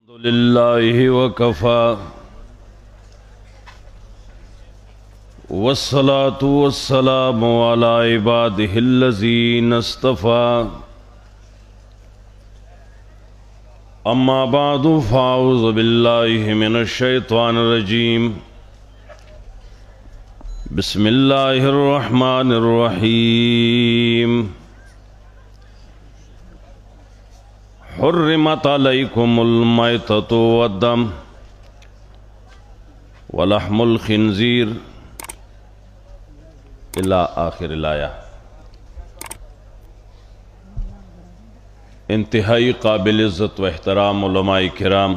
الحمد لله وكفى والصلاة والسلام على عباده الذين اصطفى أما بعد فأعوذ بالله من الشيطان الرجيم بسم الله الرحمن الرحيم حرمت عليكم الميتة والدم ولحم الخنزير إلى آخر الآية. انتہائی قابل عزت و احترام علماء کرام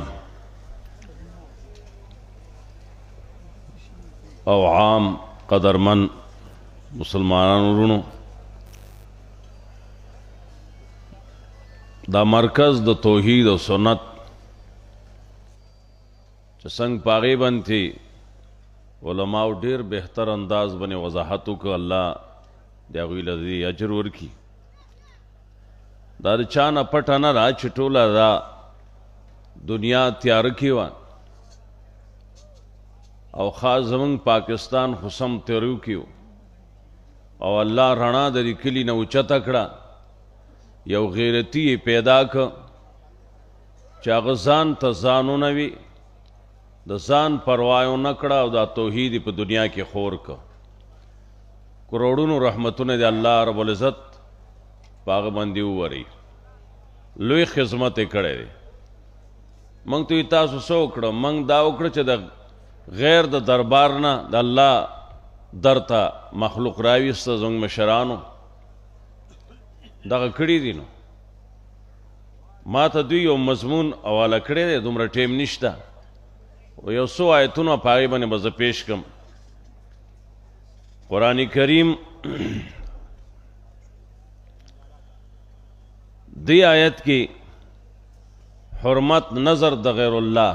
او عام قدرمن مسلمانانو رونو، دا مرکز د توحید و سنت چې څنګه پاغي بنتي علماء ډیر بهتر انداز باندې وضاحت وکړ. الله د هغوی له اجر ورکړي. دا د چا نه پټه نه ده چې ټوله دا دنیا تیاره کې وه او خاص زمونږ پاکستان خو سم تیرو کې و او الله رڼا د دې کلي نه اوچته کړه. یو غیرتی پیدا که چې هغه ځان ته ځانونه وي، د ځان پروایو نه کړه او دا توحید په دنیا کې خور که. کروڑونو رحمتونه د الله رب العزت په هغه باندې ووري. لوی خدمت یې کړی دی. موږ ته تاسو څه وکړه؟ موږ دا وکړه چې د غیر د دربار نه د الله در ته مخلوق راویسته. زموږ مشرانو دغه کړي دي. نو ما ته دوی یو مضمون حواله کړی دی، دومره ټیم نشته، یو څو آیتونه په هغې باندې به زه پیش کړم. قرآن کریم دی آیت کې حرمت نظر د غیر الله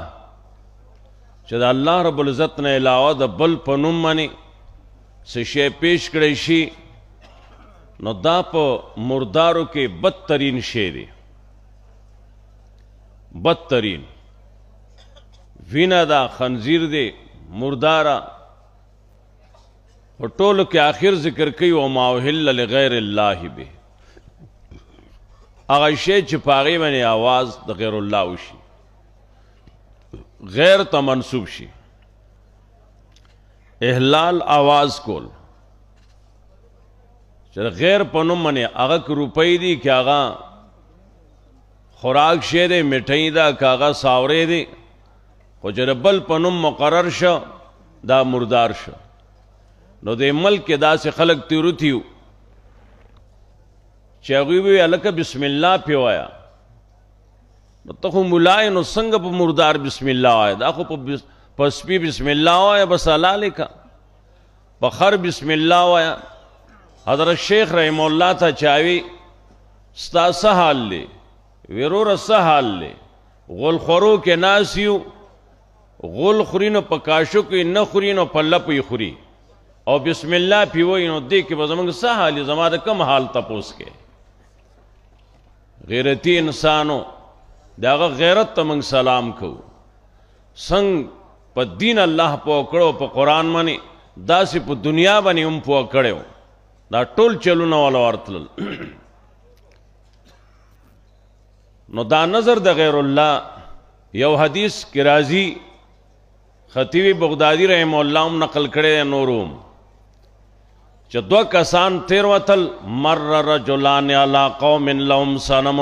چې د الله رب العزت نه علاوه د بل په نوم باندې څه شی پیش کړی شي، نو دا په مردارو کې بدترین شی دی. بدترین وینه دا خنزیر دی، مرداره. په ټولو کې آخر ذکر کوي وما أهل لغیر الله به، هغه شی چې په هغې باندې آواز د غیر الله وشي، غیر ته منسوب شي. احلال آواز کول چې غیر په نوم باندې هغه که روپۍ دي که هغه خوراک شی دی، مټۍ ده که هغه ساورې دی، خو چې د بل په نوم مقرر شه دا مردار شه. نو د ملک کې داسې خلک تیروتي وو چې هغوی وی هلکه بسم الله پې وایه. نو ته خو ملا یې، نو څنګه په مردار بسم الله وایه؟ دا خو په سپي بسم الله وایه، بس حلالې که. په خر بسم الله وایه. حضرت شیخ رحم الله ته چاوی ستا څه حال دی؟ وروره څه حال دی؟ غول خورو کې ناست یو، غول خوري نو په کاشو کې نه خوري، نو په لپو یې خوري، او بسم الله پې وایي. نو دې کې به زموږ څه حال دی؟ زما د کم حال تپوس کې. غیرتی انسانو د هغه غیرت ته موږ سلام کوو. څنګه په دین الله پوه کړو، په قرآن باندې داسې په دنیا باندې هم پوه کړی و. دا ټول چلونه والا ورتلل. نو دا نظر د غیر الله یو حدیث کې راځي، خطیب بغدادي رحمه الله هم نقل کړی، نوروم چې دوه کسان تیر وتل. مر رجلان علی قوم لهم صنم،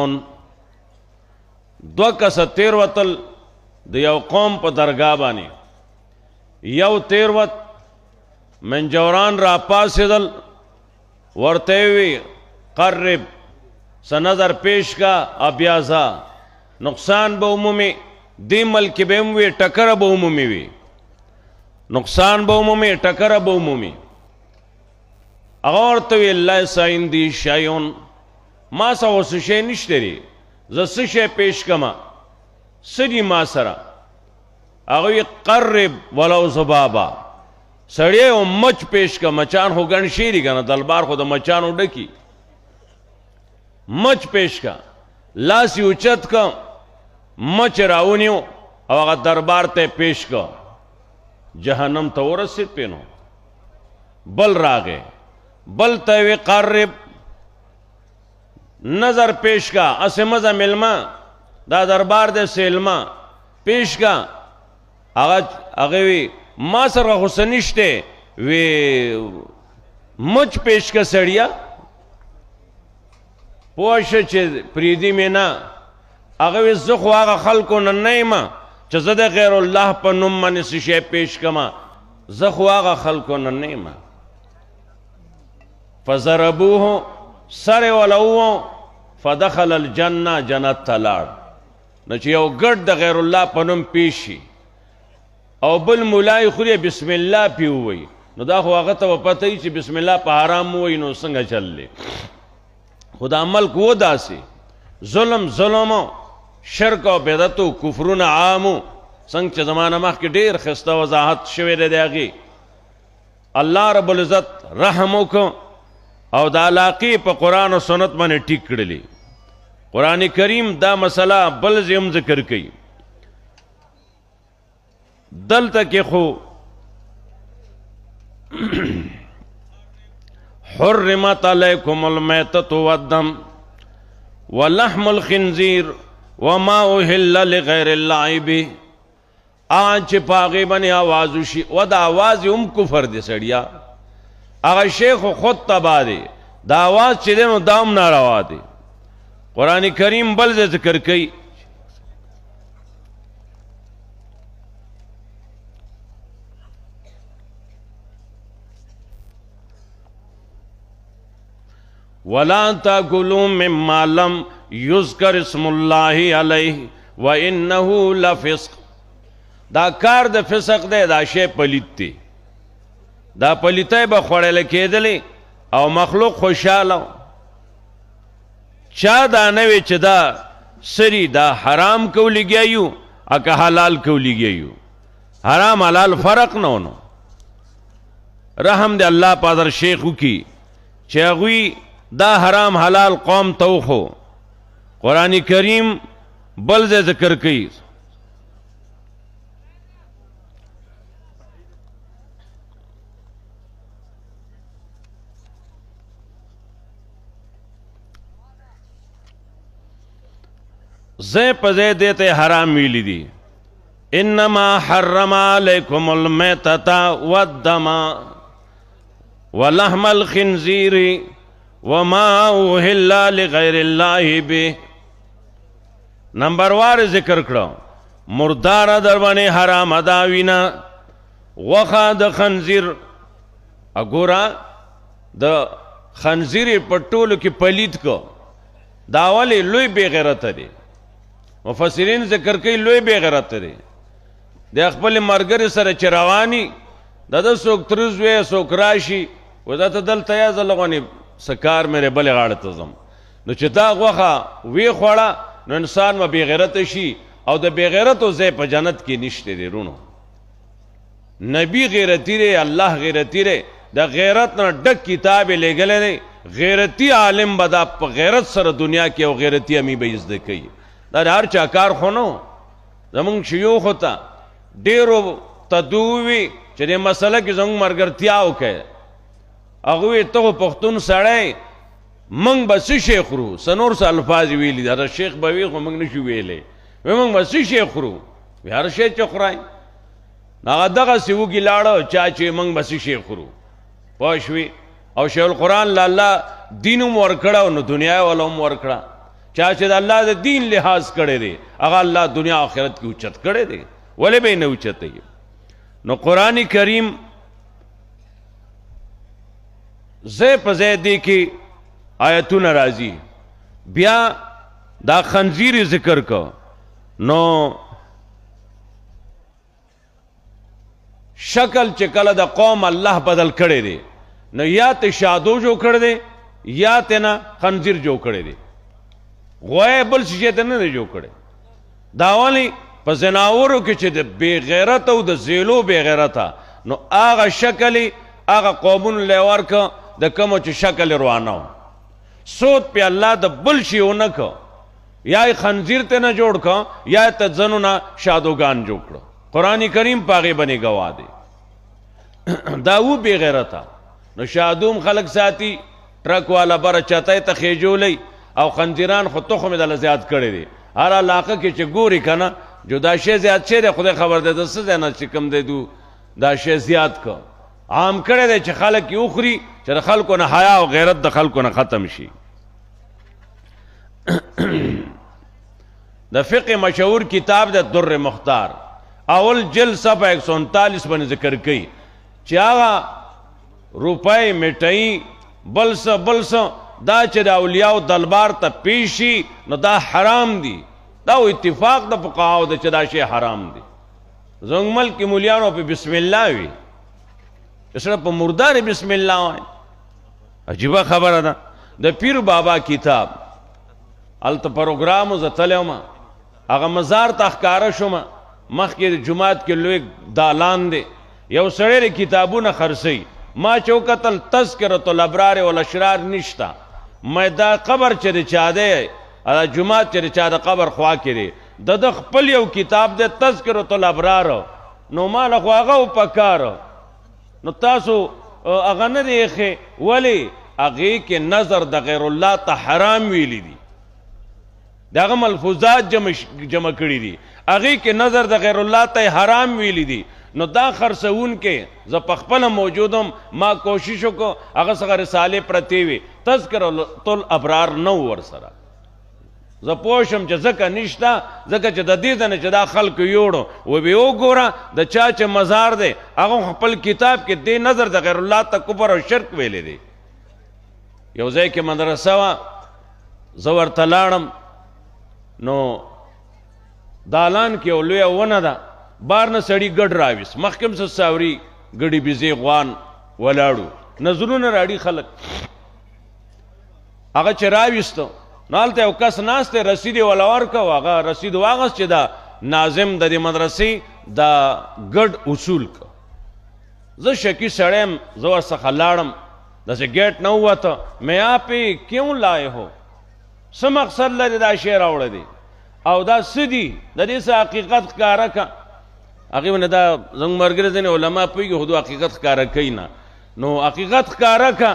دوه کسه تیر وتل د یو قوم په درګاه باندې. یو تیر وت منجوران را پاسېدل، ورته وی قرب څه نظر پیش کا ابیازا، نقصان به عمومي دی ملک به هم وي، ټکره به عمومي وي. نقصان به عمومي، ټکره به عمومي. هغه ورته وی لیس عندي شیء، ما سره اوس شی نشته دی، زه څه شی پیش کما؟ څه دي ما سره؟ هغه وی قرب ولو ذبابا، سړی او مچ پیش کا. مچان خو ګڼ شی دي که نه، دلبار خو د مچانو ډکي. مچ پیش کا، لاس یې اوچت کا، مچ راونیو او هغه دربار ته پیش کو جهنم ته ورسید پینو بل راغې بل ته وی قرب نظر پیش کا اسے مزه ملما دا دربار دے سیلما پیش کا هغه وی ما سره خو نشته وی مچ پیش کا سړیا پوښ چې پریدي مینا هغه وی زه خو هغه خلکو نه نیمه چې زه د غیر الله په نوم باندې څه شی پیش کما زه خو هغه خلکو نه نیمه فضربوه سر ولو فدخل الجنه جنت تلاړ نو چې یو ګډ د غیر الله په نوم پیش شي او بل مولای خو بسم الله پی ووی نو دا خو هغه ته پته ای چې بسم الله په حرام ووی نو څنګه چللی خدا ملک و داسې ظلم شرک او بدعت او کفرونه عامو څنګه چې زمانه مخکې ډېر ښایسته وضاحت شوی دی د هغې الله رب العزت رحم وکړو او د علاقې په قرآن او سنت باندې ټیک کړلې قرآن کریم دا مسله بل ځای هم ذکر کوي دلته کې خو حرمت علیکم المیتة والدم ولحم الخنزیر وما اهل لغیر الله به آج په هغې باندې آواز وشي و د آواز هم کفر دی سړیا هغه شیخ خود تبا دی دا آواز چې دی نو دا هم ناروا دی قرآن کریم بل ځای ذکر کوي ولا تاكلوا مما لم يذكر اسم الله عليه وانه لفسق دا کار د فسق دی دا شی پلیت دی دا پلیتای به خوړل کېدلې او مخلوق خوشاله چا دا نه وی چې دا سری دا حرام کو لګیایو اکه حلال کو لګیایو حرام حلال فرق نه ونو رحم دی الله پادر شیخو کی چې هغوی دا حرام حلال قوم توخو قرآن کریم بل ځای ذکر کوي زی پزی دیتے حرام ویلی دی انما حرم علیکم المیتة والدم ولحم الخنزیر وما اوہل لغیر اللہ به نمبر وار ذکر کرو مردار دربانی حرام داوینا وخا د خنزیر اگورا د خنزیر پټولو کی پلیت کو داولی لوی بے غیرت دی مفسرین ذکر کوي لوی بے غیرت دی د خپل مرګر سره چروانی د څوک ترز وې څوک راشي وذات دلته یا زلغونی سکار مې بل غاړه ته زم نو چې دا غوخه وی خوړه نو انسان ما بے غیرت شي او د بے غیرتو ځای په جنت کې نشته دی رونو نبی غیرتی ری الله غیرتی ری د غیرت نه ډک کتاب لګلې دی غیرتی عالم بدا په غیرت سره دنیا کې او غیرتی امی به عزت کوي دا هر چا کار خو نو زمونږ شيوخ ته ډېرو تدووي چې دې مسله کې زمونږ مرګرتیا وکړي هغوی ته پښتون سړی موږ به څه شی خورو څه نور څه الفاظ ویلي دا شیخ به وي خو موږ نشو ویلی موږ به څه شی خورو وی هر شی چې خورای هغه دغسې وږي لاړه چا چې موږ به څه شی خورو پوه شوي او شیخ القرآن له الله دین هم ورکړه نو دنیا والا هم ورکړه چا چې د الله د دین لحاظ کړی دی هغه الله دنیا آخرت کې اوچت کړی دی ولې به یې نه اوچتوي نو قرآن کریم ځای په ځای دی کې آیتونه راځي بیا دا خنزیر ذکر کو نو شکل چې کله د قوم الله بدل کړی دی نو یا ته شادو جو کړی دی یا ته نه خنزیر جو کړی دی غوی بل شي ته نه جو کړی دا والی په زناورو کې چې د بې غیرت او د زیلو بې غیرته نو هغه شکل هغه قومونو له ورکه د کومو چې شکل روانه سود په الله د بل شي ونه کو یا خنزیر ته نه جوړ کا یا ته ځنو نه شادوګان جوړ کړو قرآن کریم پاغه باندې گواه دی دا و بے غیرتا نو شادوم خلق ساتي ټرک والا بر چاته ته خېجولې او خنزیران خو تخم د زیات کړي دي هر علاقه کې چې ګوري کنه جدا شی زیات شي د خدای خبر ده څه نه چې کم دی دو دا شی زیات کو عام کړي دي چې خلک یو خوري چې خلکو نه حیا او غیرت د خلکو نه ختم شي د فقه مشهور کتاب د در مختار اول جلد صفحه 139 باندې ذکر کړي چې هغه روپۍ میټۍ بلس دا چې د اولیاء دلبار ته پیشي نو دا حرام دي دا اتفاق د فقهاو د چې دا شی حرام دي زموږ ملک مولیانو په بسم الله وي سره په مردار بسم الله وای عجیبه خبره ده د پیر بابا کتاب الته پروګرام زتلم هغه مزار تخکاره شوم مخکې جمعات کې لوی دالان دی یو سړی کتابونه خرڅي ما چوکتل تذکرۃ الابرار والاشرار نشتا ما دا قبر چې چا دی جمعات چې چا د قبر خوا کړي د خپل یو کتاب دی تذکرۃ الابرار نو مال خو هغه پکار نو تاسو هغه نه دی ولی هغه کې نظر د غیر الله ته حرام ویلی دي داغه ملفوظات جمع کړي دي هغه کې نظر د غیر الله ته حرام ویلی دي نو دا خرڅون کې ز پخپل موجودم ما کوشش وکړو هغه څنګه رساله پرتی وي تذکرۃ الابرار نو ور سره ز پوښم چې زکه نشتا زکه چې د دې نه چې دا خلک یوړو و به وګوره د چا چې مزار دی هغه خپل کتاب کې دې نظر د غیر الله ته کفر او شرک ویلې دي یو ځای کې مدرسه وا زور تلاړم نو دالان کې اولویا ونه ده بار نه سړی ګډ راويس محکم سره ساوري ګډي بيزي غوان ولاړو نظرونه راړي خلک هغه چې راويستو نالته یو کس ناشته رسید ولا ورکو هغه رسید واغس چې دا ناظم د دې مدرسې دا ګډ اصول کو زه شکی سړیم زور څخه لاړم دسه گیټ نه وته مې اپی کیوں لائے ہو سم مقصد لري دا شعر اوړه دي او دا سدي د دې څخه حقیقت ښکارا کا هغه نه دا زنګ مرګره دي علماء پوي هدو حقیقت ښکارا کینا نو حقیقت ښکارا کا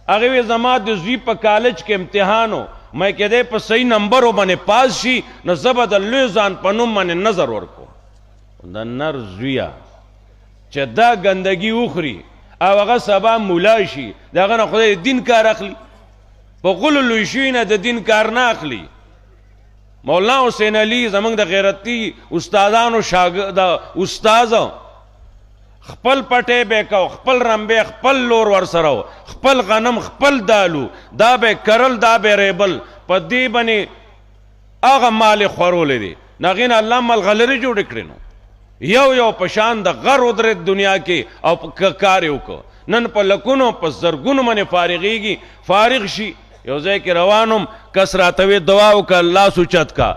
هغه زما د زوی په کالج کې امتحانو مې کده په صحیح نمبر باندې پاس شي نو زبد لوزان په نوم باندې نظر ورکو د نر زویا چې دا ګندګي وخري او هغه سبا مولا شي داغه نه خدای دین کار اخلي په غل لوی شي نه د دین کار نه اخلي مولانا حسین علی زمنګ د غیرتی استادانو شاګرد استاد خپل پټه به کو خپل رمبه خپل لور ور سره خپل غنم خپل دالو دا به کرل دا به ریبل په دې باندې هغه مال خورول دي نغین الله مل غلری جوړ کړنو یو پشان د غر ودرت دنیا کې او کار یو کو نن په لکونو په زرګونو باندې فارغيږي فارغ شي یو ځای کې روانم کسراتوي دعا وک الله سوچت کا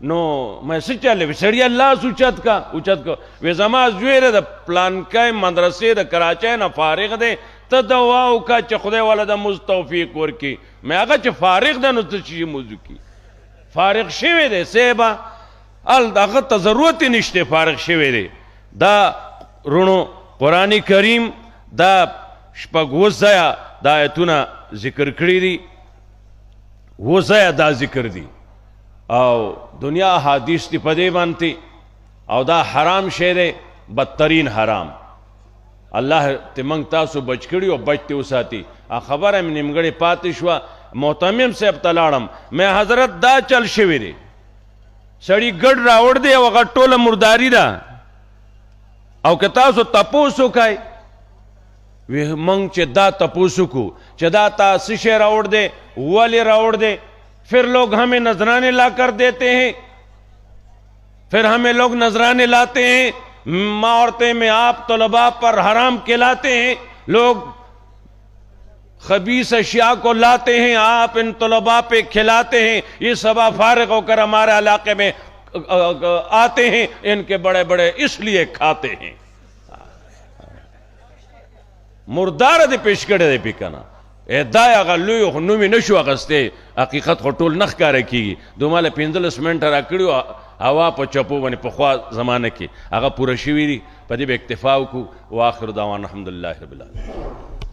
نو مې سچاله وسړی الله سوچت کا اوچت کو و زما زویره د پلان کای مدرسې د کراچۍ نه فارغ دی ته دعا وک چې خدای ولدا مستوفیق ورکی مې هغه چې فارغ ده نو څه شي موضوع کی فارغ شوی دی سیبا ال دغه ته ضرورت نشته فارغ شوی دی دا رونو قرآن کریم دا شپږ وځه دا آیتونه ذکر کړی دي وځه دا ذکر دي او دنیا حدیث دی پدې باندې او دا حرام شی دی بدترین حرام الله ته مونږ تاسو بچ کړی او بچته وساتي خبره مې نیمګړې پاتې شو محتمم صاحب تلاړم مې حضرت دا چل شوی دی سړی ګډ راوړ دی او هغه ټوله مرداري ده او که تاسو تپوسو کوئ وی مونږ چې دا تپوسو کو چې دا تاسو شی راوړ دی ولې راوړ دی پھر لوگ ہمیں نذرانے لا کر دیتے ہیں پھر ہمیں لوگ نذرانے لاتے ہیں عورتیں میں آپ طلباء پر حرام کھلاتے ہیں لوگ خبیث اشیاء کو لاتے ہیں آپ ان طلباء پہ کھلاتے ہیں یہ سبا فارغ ہو کر ہمارے علاقے میں آتے ہیں ان کے بڑے بڑے اس لیے کھاتے ہیں مردار دے پیش کرے دے پکنا دا هغه لوی خو نوم یې نشو اخیستی حقیقت خو ټول نه ښکاره کېږي دومره 15 منټه راکړي هوا په چپو باندې پخوا زمانه کې هغه پوره شوي دي په دې به اکتفا وکړو واخر دعوانا الحمدلله رب العالمین